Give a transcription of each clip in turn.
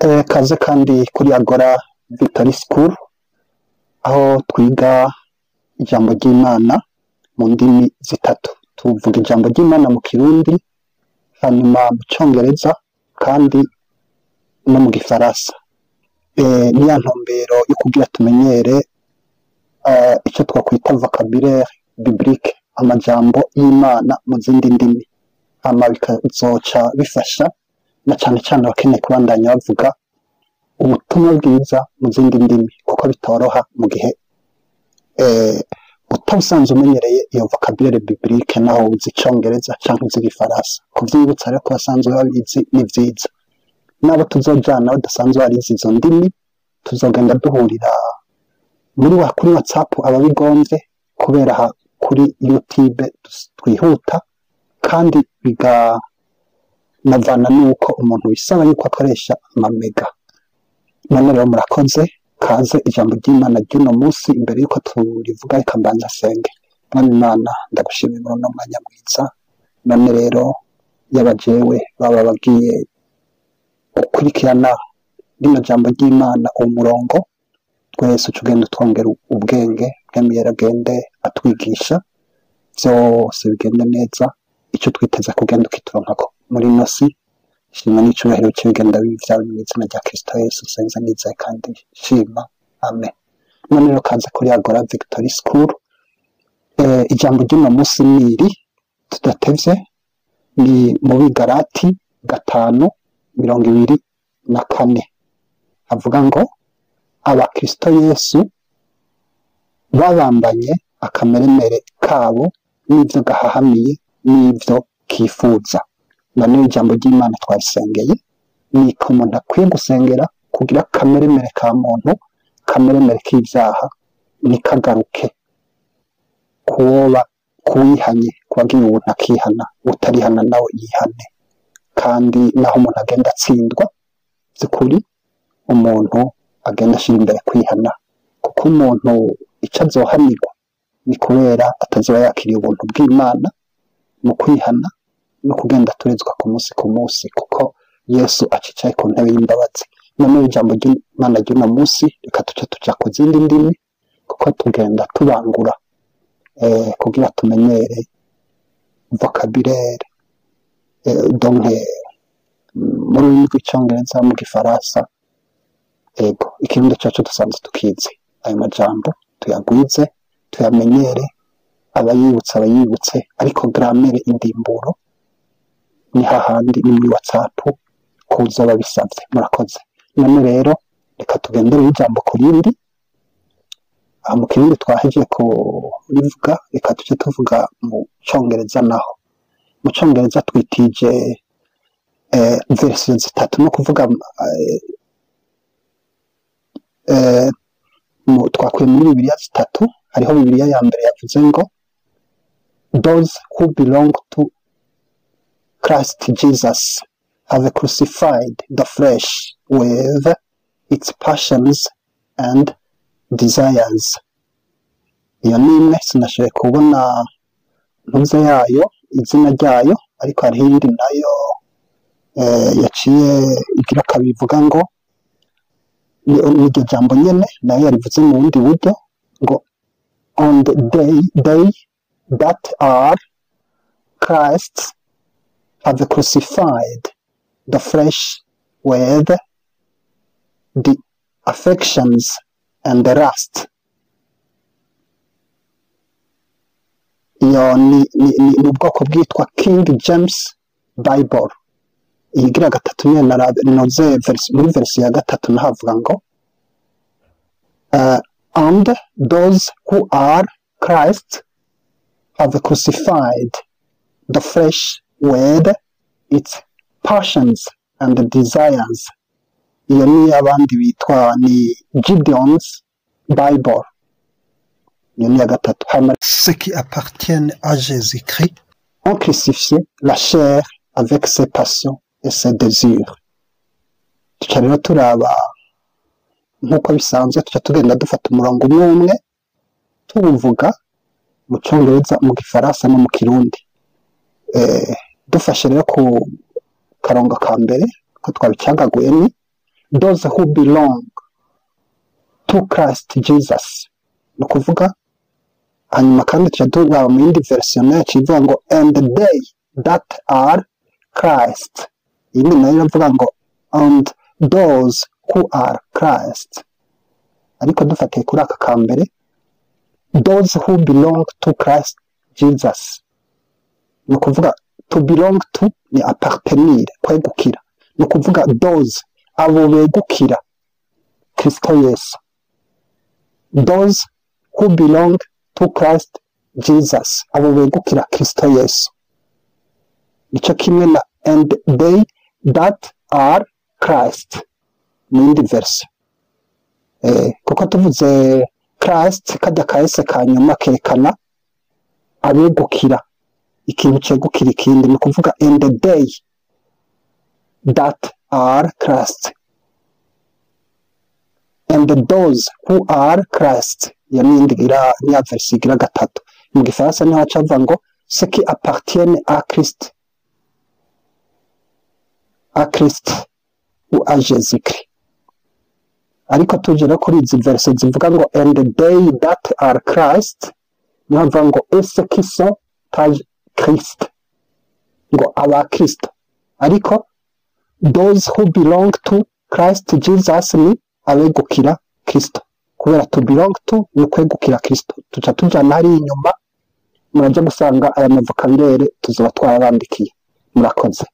Kaze kandi kuri Agora Victory School aho twiga ijambo ry'Imana mu ndimi zitatu. Tuvuga ijambo ry'Imana mu Kirundi, hanyuma mu Congereza kandi no mu Gifaransa. Ni ya ntumbero yo kugira tumenyere icyo twakwita vocabulaire biblique, amajambo y'Imana mu zindi ndimi. Hama bikazoca bifasha na cane cane abakeneye kubandanya bavuga ubutumwa bwiza mu zindi ndimi, kuko bitoroha mu gihe utabusanzwe umenyereye iyo vocabulaire biblique naho uzi Icongereza canke uzi Igifaransa. Kuvyibutsa rero ko basanzwe babizi ni vyiza. Nabo tuzojana badasanzwe barizi izo ndimi, tuzogenda duhurira muri kuri WhatsApp ababigomvye, kubera kuri YouTube twihuta kandi biganavana nuko umuntu bisaba yuko akoresha amamega. None rero murakoze, kaze ijambo ry'Imana ry'uno munsi. Imbere yuko turivuga reka mbanza senge. Mwami Imana, ndagushimira muri uno mwanya mwiza. None rero yaba jewe baba bagiye gukurikirana rino jambo ry'Imana umurongo, twese tugenda twongera ubwenge bw'Imana agende atwigisha, vyose bigende neza, ico twiteza kugenda ukituronkako muri ino si. Shima n'icubahiro c'ibigenda bivyawe mu izina rya Kristo Yesu, senza nizeye kandi shima, amen. None rero kaze kuri Agora Victory School. Ijambo ry'uno munsi niri tudatevye, ni mu Bigalati 5:24, avuga ngo abakristo Yesu babambanye akameremere kabo n'ivyo gahahamiye n'ivyo kifuza. None ijambo ry'Imana twarisengeye, ni ko umuntu akwiye gusengera kugira akameremere ka muntu, kameremere k'ivyaha nikagaruke kuwoba kuwihanye, kuwagira ubuntu akihana, utarihana nawe yihane. Kandi naho umuntu agenda atsindwa vy'ukuri, umuntu agenda ashira imbere kwihana, kuko umuntu ico azohanirwa ni kubera atazoba yakiriye ubuntu bw'Imana mu kwihana no kugenda turezwa ku munsi, kuko Yesu acicaye ku ntebe y'imbabazi. None ijambo ry'Imana ry'uno munsi reka tuja ku zindi ndimi, kuko tugenda tubangura kugira tumenyere vocabulaire donc mu rurimi rw'Icongereza, mu Gifaransa, ego ikirundi cacu dusanzwe tukizi. Ayo majambo tuyagwize, tuyamenyere, abayibutse, ariko grammaire indimburo ni hahandi ni muri WhatsApp kuzoba bisavye. Murakoze. None rero reka tugendere ijambo ku rindi. Mu Kirundi twahejeje kurivuga, reka tuje tuvuga mu Congereza naho. Mu Congereza twitije version zitatu, no kuvuga twakuye muri Bibiliya zitatu. Hariho Bibiliya ya mbere yavuze ngo those who belong to Christ Jesus have crucified the flesh with its passions and desires. Iyo ni imwe, sinashoboye kubona ntuze yayo, izina ryayo, ariko hariho iyindi nayo yaciye igira kabivuga ngo n'iryo jambo nyene nayo yarivuze mu bundi buryo ngo on the day that are Christ have crucified the flesh with the affections and the lust. Iyo ni ubwoko bwitwa King James Bible. Iyigira gatatu nyene noze muri version ya gatatu nahavuga ngo and those who are Christ have crucified the flesh with its passions and desires. Iyo ni abandi bitwa ni Gideon's Bible. Iyo ni ya gatatu. Ceux qui appartiennent à Jésus-Christ ont crucifié la chair avec ses passions et ses désirs. Tuca rero turaba nk'uko bisanzwe, tuca tugenda dufata umurongo umwe tuwuvuga mu Congereza, mu Gifaransa no mu Kirundi. Dufashe rero ku karongo ka mbere ko twabicagaguye ni those who belong to Christ Jesus. Ni ukuvuga hanyuma kandi tuba mu yindi version yacu ivuga ngo and they that are Christ. Iyi nayo iravuga ngo and those who are Christ. Ariko dufatiye kuri aka kambere, those who belong to Christ Jesus. Ni ukuvuga to belong to ni appartenir, kwegukira. Ni ukuvuga those, abo begukira Kristo Yesu. Those who belong to Christ Jesus, abo begukira Kristo Yesu. Nico kimwe na and they that are Christ mu yindi verse. Kuko tuvuze Christ kajya kahise kanyuma kerekana abegukira ikintu cegukira ikindi, ni kuvuga and they that are Christ and those who are Christ. Ya nindi gira ni verse gira gatatu mu gifaransa niho acavuga ngo ce qui appartiennent à Christ ou à Jésus-Christ. Ariko tujera kuri izi verse zivuga ngo and they that are Christ, niho avuga ngo ese qui sont à Christ, ngo aba Kristo. Ariko those who belong to Christ Jesus ni abegukira Kristo. Kubera to belong to ni kwegukira Kristo. Tuca tujana hari inyuma muraje gusanga aya mavokabirere tuzoba twabandikiye. Murakoze.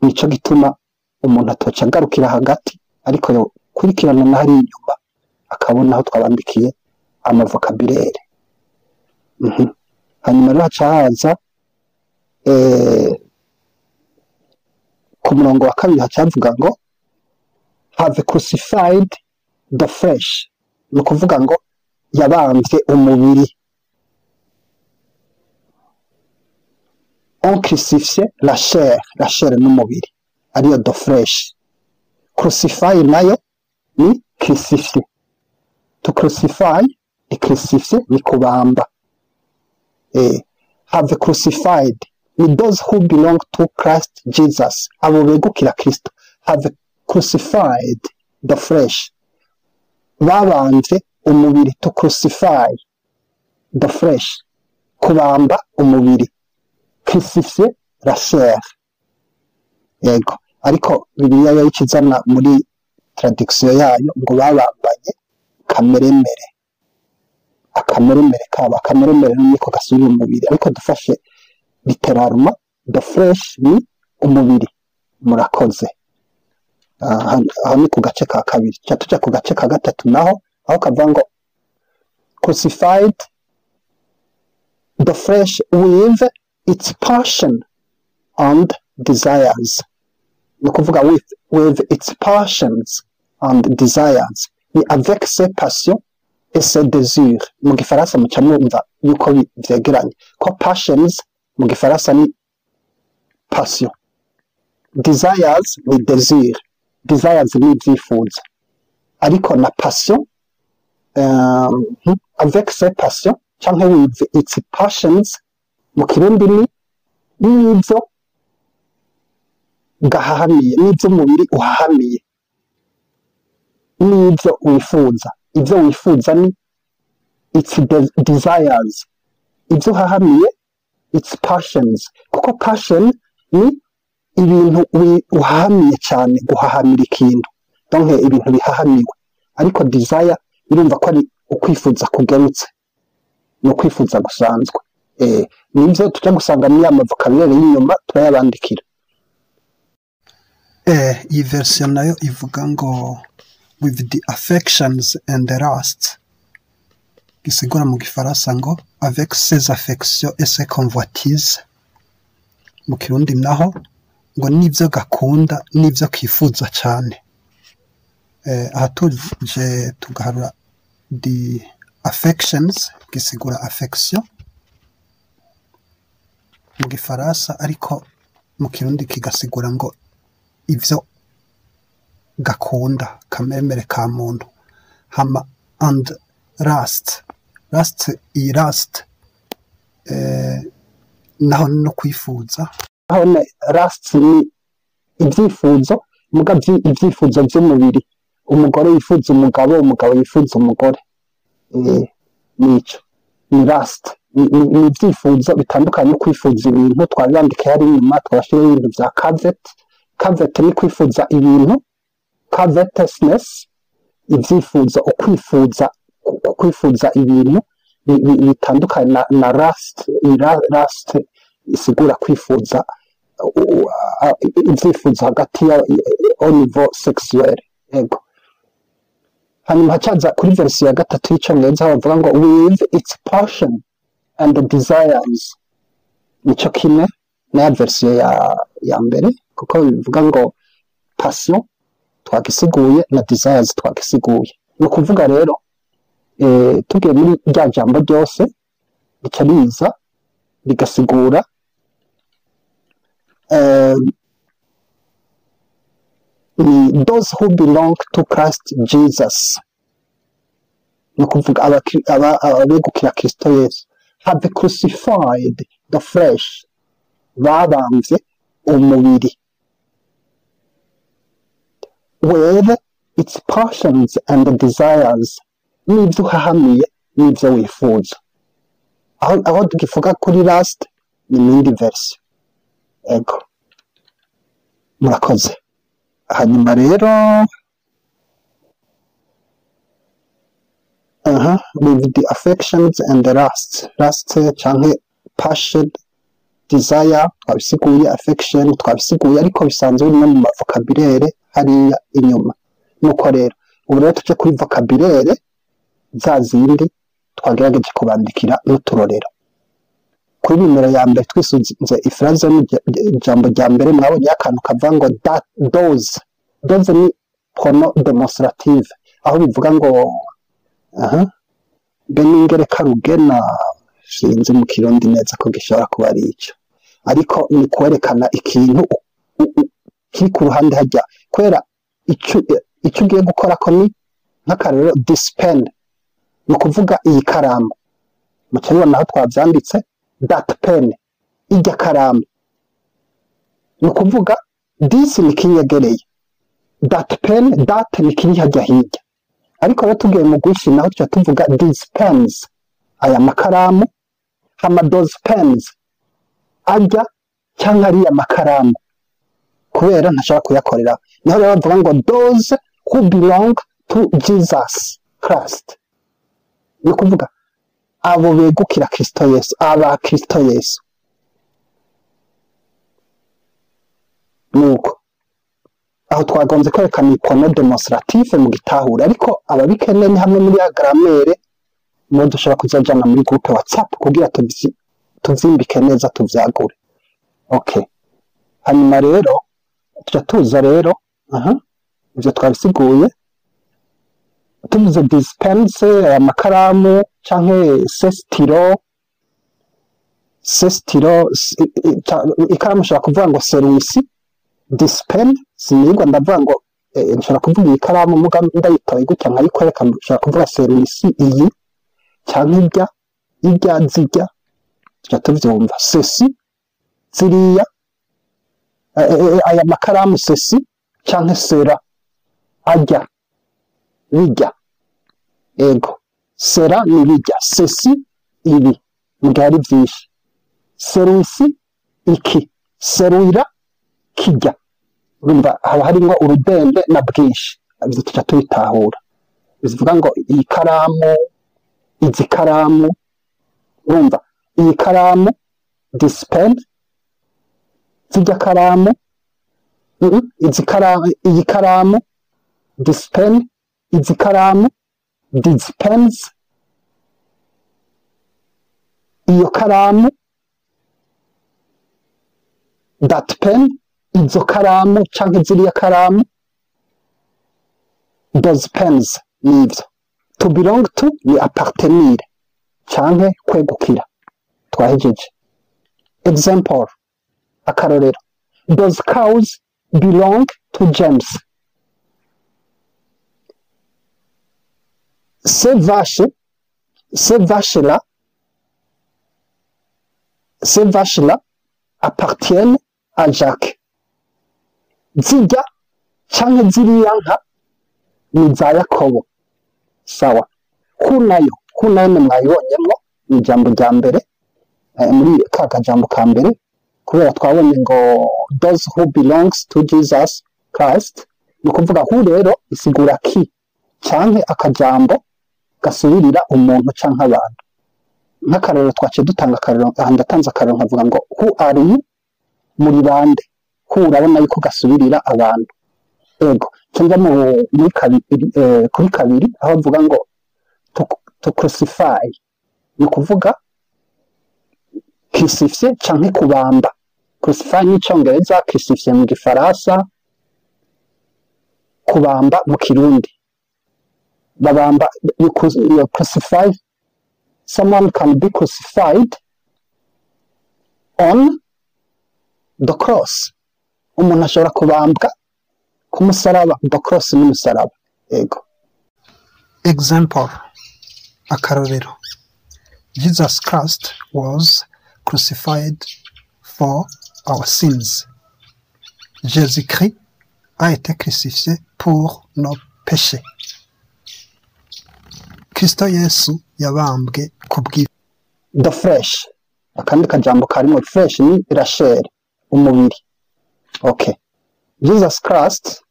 Nico gituma umuntu atoca agarukira hagati ariko yo kurikirana na hari inyuma akabona aho twabandikiye amavokabirere. Hanyuma rero haca haza ku murongo wa kabiri hacavuga ngo have crucified the flesh. Ni ukuvuga ngo yabambye umubiri. On crucifie la chair n'umubiri ariyo the flesh. Crucify nayo ni crucifie. To crucify ni crucifie ni kubamba. Have crucified ni those who belong to Christ Jesus, abo begukira Kristo. Have crucified the flesh, babambye umubiri. To crucify the flesh, kubamba umubiri. Crucifier la chair. Yego, ariko Bibiliya yayicizana muri traduction yayo ngo babambanye kameremere. Akameremere kaba, akameremere niko gasubira umubiri, ariko dufashe literalement the flesh ni umubiri. Murakoze. Aha ni ku gace ka kabiri. Tuja ku gace ka gatatu naho aho kavuga ngo crucified the flesh with its passion and desires. Ni kuvuga with its passions and desires. Ni avec ses passions et ses désirs. Mu gifaransa muca mwumva yuko vyegeranye ko passions mu gifaransa ni passion, desires ni désir. Desires ni vyifuza, ariko na passion avec ses passions canke with its passions mu kirundi ni n'ivyo gahahamiye, n'ivyo umubiri uhahamiye, n'ivyo wifuza. Ivyo wifuza ni its desires, ivyo uhahamiye its passions. Kuko passion ni ibintu uhahamiye cyane, guhahamira ikintu, donc ibintu bihahamiwe. Ariko desire birumva ko ari ukwifuza kugarutse, no kwifuza gusanzwe. Nibyo tujya gusanga ni amavokabulary y'inyuma turayabandikira. Iyi version nayo ivuga ngo with the affections and the lust, gisigura mu gifaransa ngo avec ses affections et ses convoitises. Mu kirundi naho ngo nivyo gakunda nivyo kifuza cyane. Aha tuje tugaharura the affections, gisigura affection mu gifaransa, ariko mu kirundi kigasigura ngo ivyo gakunda, kamemere ka muntu. Hama and lust, iyi lust naho no kwifuza. Aho lust ni ibyifuzo muga ivyifuzo vy'umubiri umugore yifuza umugabo umugabo yifuza umugore nico ni lust ni ivyifuzo bitandukanye no kwifuza ibintu twabandika yari inyuma twashira ibintu vya covet ni kwifuza ibintu covetousness ivyifuzo ukwifuza ibintu bitandukanye na lust isigura kwifuza ivyifuzo hagati ya au niveau sexuel ego hanyuma hacaza kuri versi ya gatatu y'icongereza bavuga ngo with its passion and desires nico kimwe na versi ya mbere kuko bivuga ngo passion twagisiguye na desires twagisiguye no kuvuga rero tugiye muri rya jambo ryose rica riza rigasigura those who belong to Christ Jesus no kuvuga abegukira Kristo Yesu have crucified the flesh babamvye umubiri with its passions and desires n'ivyo uhahamiye n'ivyo wifuza aho tugivuga kuri last ni mindi verse ego murakoze hanyuma rero with the affections and the lust canke passion desire twabisiguye affection twabisiguye ariko bisanzwe bimwe mu vocabulaire hariya inyuma nuko rero ubu rero tuje kuri vocabulaire za zindi twagerageje kubandikira n'uturorero kuri nimero ya mbere twisuze ifraze n'ijambo rya mbere mwabonye akantu kavango those ni pronom demonstrative aho bivuga ngo beningere rugena sinzi mu kirundi neza ko gishobora kuba ari ico ariko ni kwerekana ikintu kiri ku ruhande hajya kwera icyo ugiye gukora ko ni nk'akarero dispend ni kuvuga iyi karamu mu cyangwa naho twabyanditse that pen ijya karamu ni kuvuga this ni kinyegereye that pen that ni kiri hajya hirya ariko rero tugiye mu gushi naho tuca tuvuga these pens aya makaramu hama those pens ajya cyangwa ari amakaramu kubera ntashaka kuyakorera niho rero bavuga ngo those who belong to Jesus Christ ni kuvuga abo begukira Kristo Yesu aba Kristo Yesu nuko aho twagonze kwerekana ikono demonstrative mu gitahura ariko ababikeneye ni hamwe muri grammaire mo dushobora kuzajana muri groupe WhatsApp kugira tuzimbike neza tuvyagure okay hanyuma rero tuza rero ivyo twabisiguye tuvuze dispense amakaramu canke sestiro ikaramu ushobora kuvuga ngo service dispen sinigwa ndavuga ngo nshobora kuvuga ikaramu muga ndayitoye gutya nkayikwereka ushobora kuvuga service iyi canke irya zijya tuvyumva sesi ziriya aya makaramu sesi canke sera ajya bijya ego sera ni bijya sesi ibi mugari byinshi seruisi iki seruira kijya urumva haba harimo urudende na bwinshi abizo tuca tubitahura bivuga ngo iyi karamu izi karamu urumva iyi karamu dispen zijya karamu iyi karamu dispen izi karamu dispens iyo karamu that pen izo karamu canke ziriya karamu those pens nivyo to belong to ni appartenir canke kwegukira twahejeje example akarorero those cows belong to James ces vaches là appartiennent à Jacques. Ziga canke ziriya nka ni za Yakobo. Sawa, kunayo mwayibonyemwo mu ijambo rya mbere, muri ka kajambo ka mbere, kubera twabonye ngo those who belongs to Jesus Christ, ni ukuvuga hu rero isigura ki canke akajambo gasubirira umuntu canke abantu. Nk'akarero twaciye dutanga akarero, ndatanze akarero nkavuga ngo who are you, muri bande. Hu urabona yuko gasubirira abantu. Ego cyangwa kuri kabiri aho avuga ngo to crucify, ni kuvuga crucify canke kubamba. Crucify ni Icongereza, crucify mu Gifaransa, kubamba mu Kirundi. Babamba, you crucify, someone can be crucified on the cross. Umuntu ashobora kubambwa ku musaraba. The cross ni musaraba. Ego. Example, akarorero. Jesus Christ was crucified for our sins. Jésus-Christ a été crucifié pour nos péchés. Kristo Yesu yabambwe kubwi. The flesh, akandi kajambo karimo flesh ni Rachel, umubiri. Okay. Jesus Christ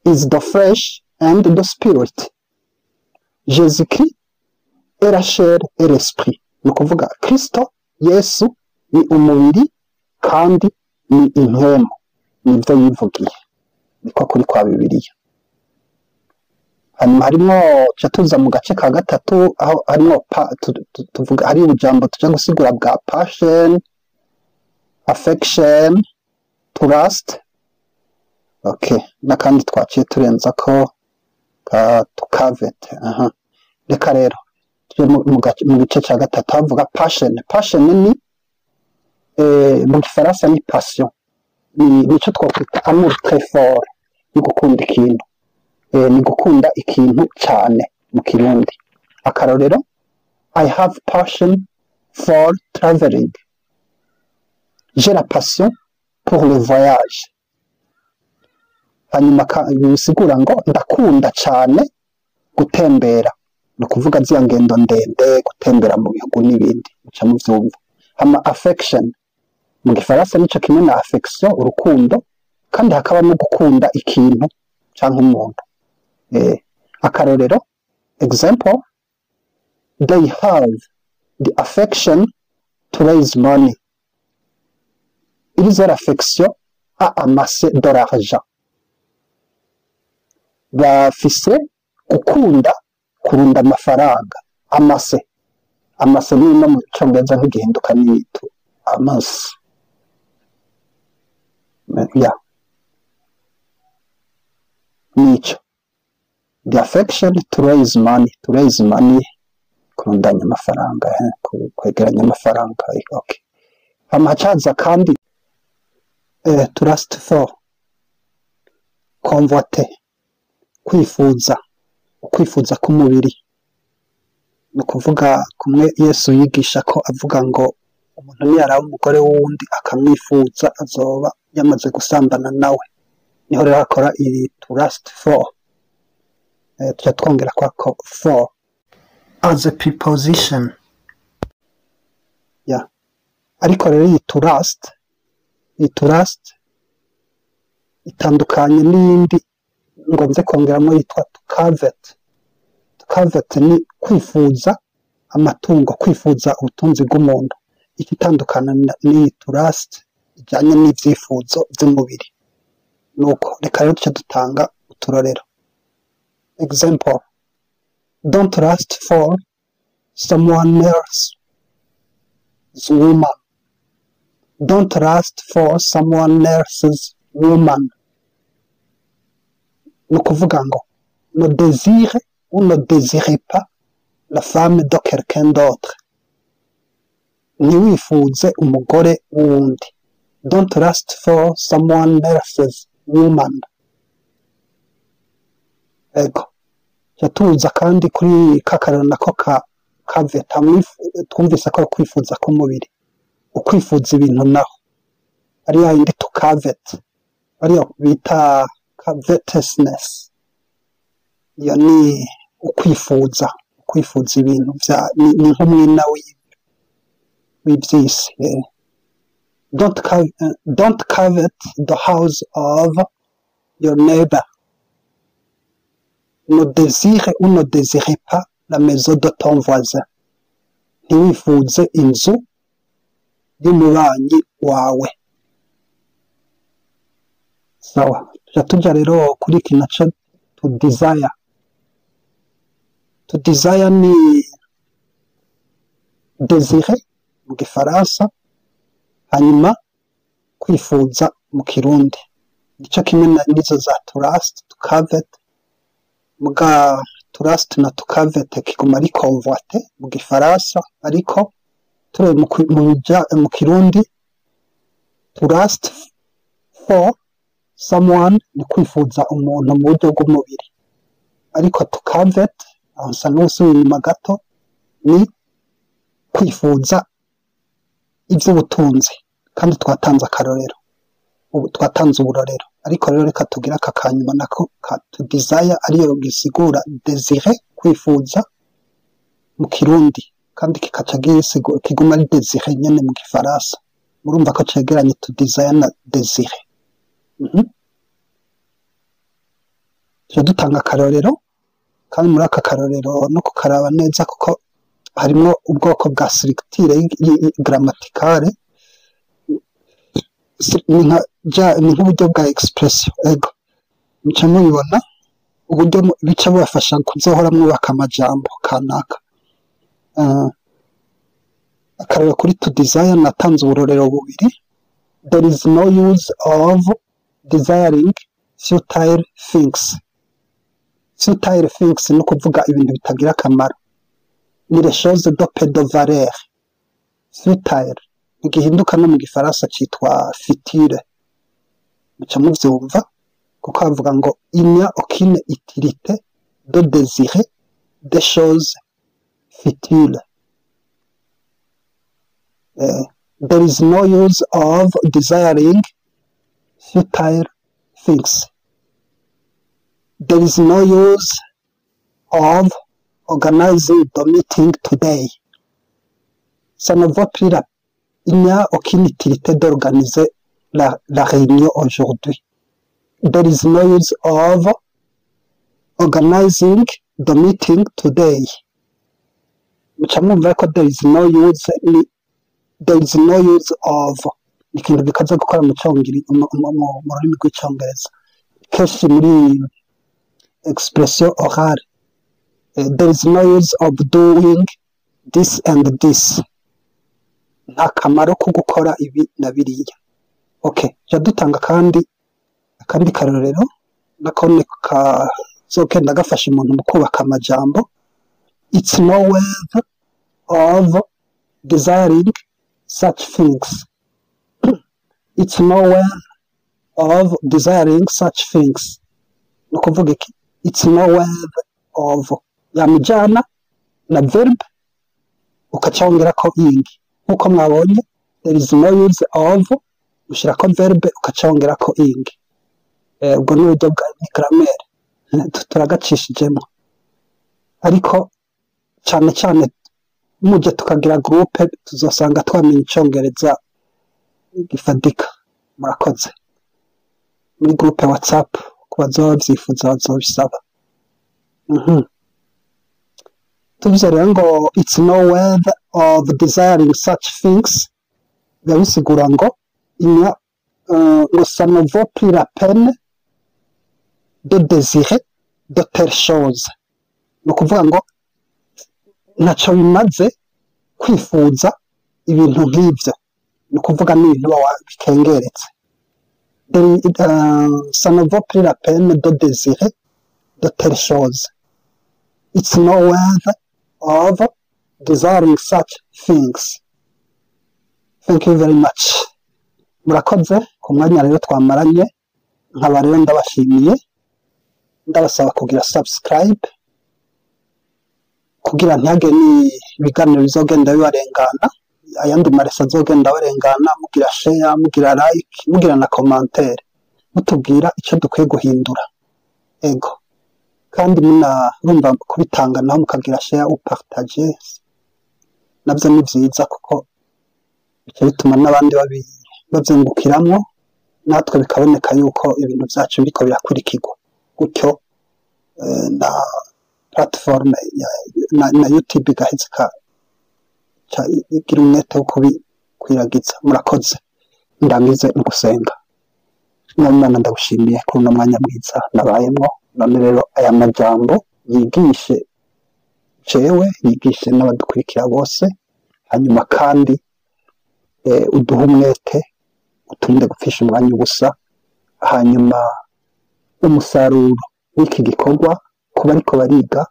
is the flesh and the spirit. Jésus-Christ est la chair et l'esprit. Ni ukuvuga Kristo Yesu ni umubiri kandi ni impwemu. Nibyo yivugiye. Niko kuri kwa Bibiliya. Hanyuma harimo tuza mu gace ka gatatu aho harimo tuvuga hari ijambo tujya gusigura bwa passion, affection, trust. Okay, nakandi twaciye turenza ko to covet. Reka rero mu gice cya gatatu havuga passion. Passion ni mu Gifaransa ni passion. Nico twakwita amour très fort, ni gukunda ikintu. Ni gukunda ikintu cyane mu Kirundi. Akarorero, I have passion for traveling. J'ai la passion pour le voyage. Hanyuma bisigura ngo ndakunda cyane gutembera. Ni ukuvuga ziya ngendo ndende, gutembera mu bihugu n'ibindi. Muca mu vyumva. Hama affection mu Gifaransa nico kimwe na affection, urukundo, kandi hakabamo gukunda ikintu canke umuntu. Akarorero, example, they have the affection to raise money. Ils ont l'affection à amasser de l'argent. Bafise gukunda kurunda amafaranga. Amase ni no mu Congereza nk'igihinduka n'itu amase. Yeah. Nico. The affection to raise money. Kurundanya amafaranga, kwegeranya amafaranga. Okay. Amachaza kandi trust for, convoiter, kwifuza k'umubiri. Ni ukuvuga kumwe Yesu yigisha ko avuga ngo umuntu niyaraba umugore w'undi akamwifuza azoba yamaze gusambana nawe. Niho rero akora iri trust for. Tujya twongera kwa for as a preposition. Yeah. Ariko rero iyi trust itandukanye n'indi ngo nze kongeramo yitwa to covet. To covet ni kwifuza amatungo, kwifuza ubutunzi bw'umuntu. Ikitandukana n'iyi trust ijyanye n'ivyifuzo by'umubiri. Nuko reka rero tujya dutanga uturorero. Example, don't trust for someone else's woman. Don't trust for someone else's woman. Ni ukuvuga ngo ne désire ou ne désirez pas la femme de quelqu'un d'autre. Ntiwifuze umugore w'undi. Don't trust for someone else's woman. Ego. Yatuza kandi kuri kakarana nako kaveta twumvise ko kwifuza k'umubiri. Ukwifuza ibintu naho. Ari yindi to covet. Ari bita covetousness iyo ni ukwifuza ibintu ni nk'umwina w'ibyisi. Don't covet the house of your neighbor. Ne désire ou ne désire pas la maison de ton voisin. Ntiwifuze inzu y'umubanyi wawe. Sawa, tujya rero kuri iki nacyo to desire. To desire ni désire mu gifaransa, hanyuma kwifuza mu kirundi. Nicyo kimwe n'izo za trust, to covet. Muga trust na to covet kiguma ari convoite mu gifaransa, ariko ture mu kirundi trust for someone ni kwifuza umuntu mu buryo bw'umubiri, ariko to covet aho nsa n'usubira inyuma gato ni kwifuza iby'ubutunzi. Kandi twatanze akarorero, twatanze uburorero, ariko rero reka tugira aka kanyuma nako to desire ariyo gisigura désire, kwifuza mu kirundi, kandi kikaca gisigura kiguma ari désire nyene mu gifaransa. Murumva ko cegeranye to desire na désire. Tujya dutanga akarorero, kandi muri aka karorero no kukaraba neza kuko harimo ubwoko bwa structure grammaticale, ni nk'uburyo bwa expression. Ego muca mubibona uburyo bica bubafasha kuzohora mwubaka amajambo kanaka. Akarorero kuri to desire natanze uburorero bubiri. There is no use of desiring futile things. Futile things ni ukuvuga ibintu bitagira akamaro. Ni les choses de peu de valeur. Futile igihinduka no mu gifaransa cyitwa futile. Muca muvyumva kuko bavuga ngo il n'y a aucune utilité de désirer des choses futiles. There is no use of desiring futile things. There is no use of organizing the meeting today. Ça ne vaut plus la... Il n'y a aucune utilité d'organiser la réunion aujourd'hui. There is no use of organizing the meeting today. Muca mwumva ko there is no use of ni ikintu bikaza gukora mu rurimi rw'icyongereza kenshi muri expression orale. There is no use of doing this and this. Nta kamaro ko gukora ibi na biriya. Okay, jya dutanga akandi karorero nako kazogenda gafasha umuntu mu kubaka amajambo. It's no way of desiring such things. It's no way of desiring such things. Ni ukuvuga iki? It's no way of yamujyana na verb ukacongera ko ing. Nkuko mwabonye there is no use of ushira ko verb ukacongera ko ing. Ubwo ni uburyo bwa grammar turagacishijemo, ariko cyane muje tukagira groupe tuzosanga twamenye icyongereza gifadika. Murakoze. Muri groupe WhatsApp kubazoba byifuza bazobisaba. Tuvuze rero ngo it's no way of desiring such things, bisigura ngo ça ne vaut plus la peine de désirer de telles choses. Ni ukuvuga ngo ntacyo bimaze kwifuza ibintu nk'ibyo. Ni ukuvuga n'ibintu bikengeretse. Ça ne vaut plus la peine de désirer de telles choses. It's no way of desiring such things. Thank you very much. Murakoze ku mwanya rero twamaranye, nkaba rero ndabashimiye, ndabasaba kugira subscribe kugira ntihage ni ibiganiro bizogenda bibarengana, ayandi maresa azogenda barengana, mugira share, mugira like, mugira na commentaire. mutubwira icyo dukwiye guhindura. Ego kandi munarumva kubitanga naho mukagira share ou partage nabyo ni byiza kuko bica bituma n'abandi babyungukiramwo natwe bikaboneka yuko ibintu byacu biriko birakurikirwa gutyo na platform na YouTube igaheza igira umwete wo kubikwiragiza. Murakoze, ndangize no gusenga. Mwamana ndagushimiye kuri uno mwanya mwiza nabayemwo, none rero aya majambo yigishe jewe, yigishe n'abadukurikira bose, hanyuma kandi uduhe umwete, uturinde gupfisha umwanya ubusa, hanyuma umusaruro w'iki gikorwa kuba ariko bariga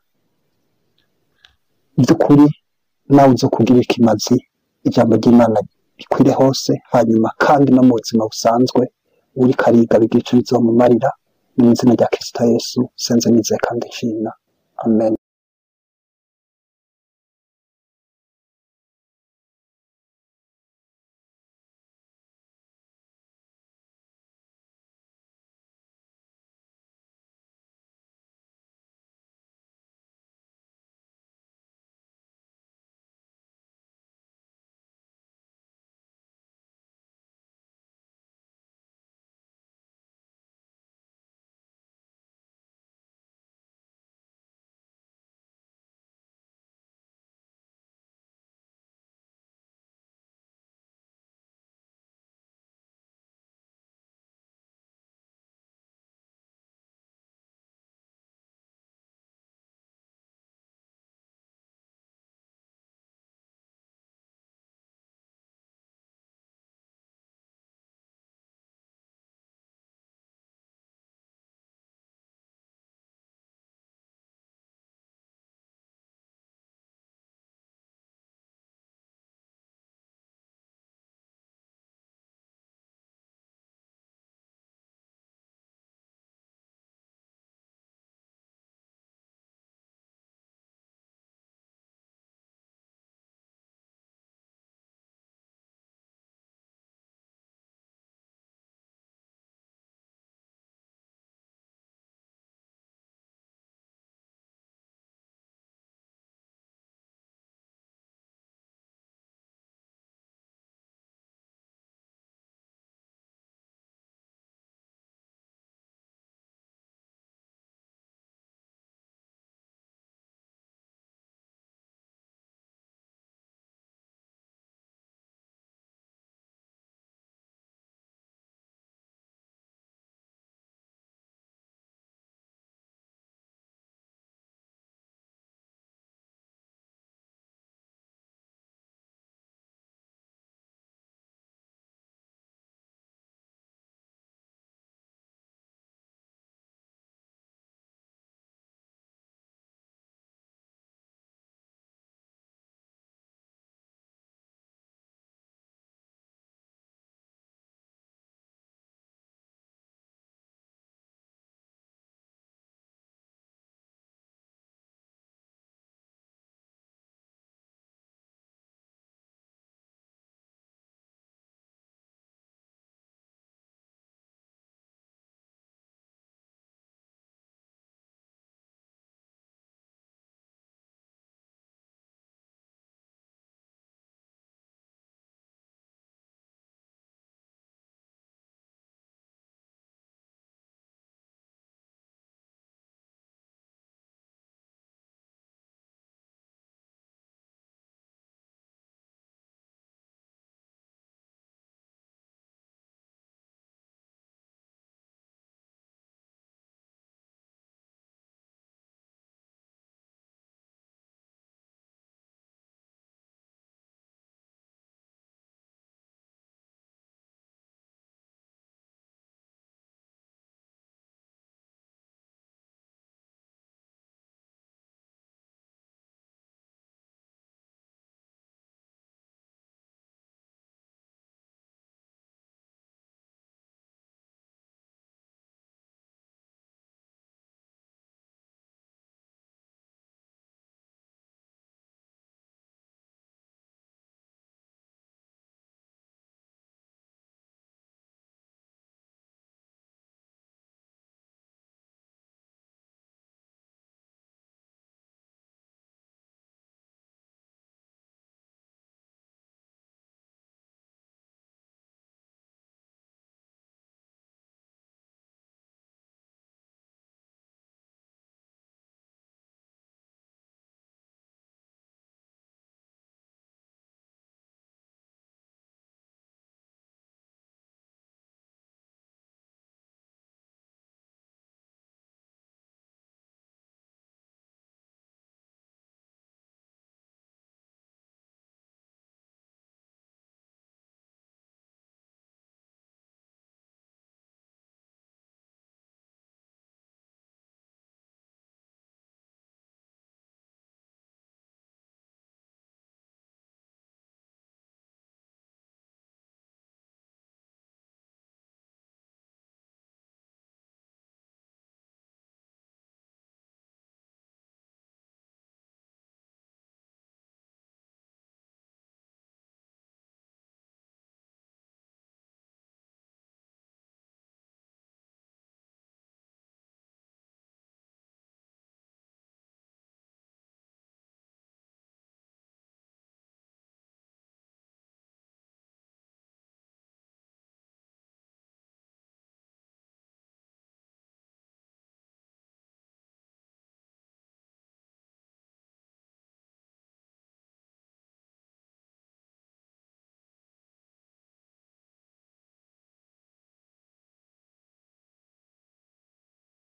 by'ukuri nawe uzo kugira ikimazi, ijambo ry'Imana rikwire hose, hanyuma kandi no mu buzima busanzwe uriko ariga bigira ico bizomumarira. Mu izina rya Kristo Yesu senze nizeye kandi nshima, amen.